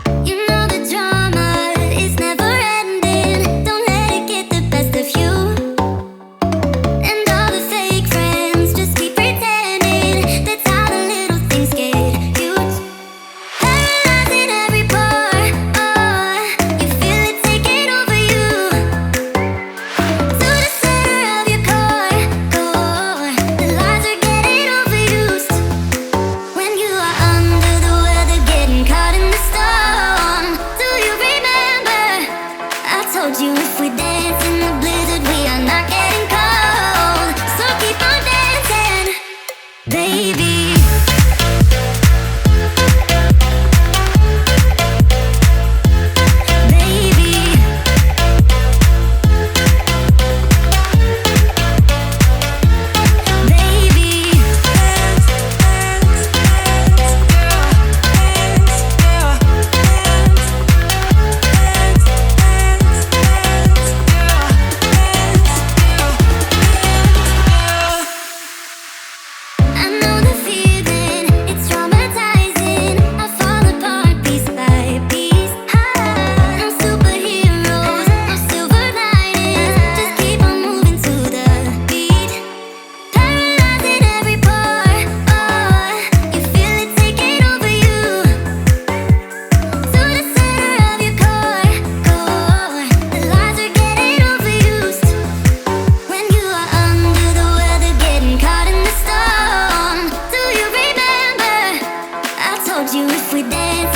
You know the drama is never ending. Don't let it get the best of you. And all the fake friends just keep pretending. That's how the little things get huge. Paralyzing every pore. Oh, you feel it taking over you. To the center of your core. The lies are getting overused. When you are under the weather, getting caught in the storm. Do you remember? I told you if we dance in the blizzard, we are not getting cold. So keep on dancing, baby. Baby. Baby. I know the feeling, it's traumatizing. I fall apart piece by piece. No superheroes, no silver linings. Just keep on moving to the beat. Paralyzing every pore. Oh, you feel it taking over you. To the center of your core. The lies are getting overused. When you are under the weather, getting caught in the storm. Do you remember? I told you if we dance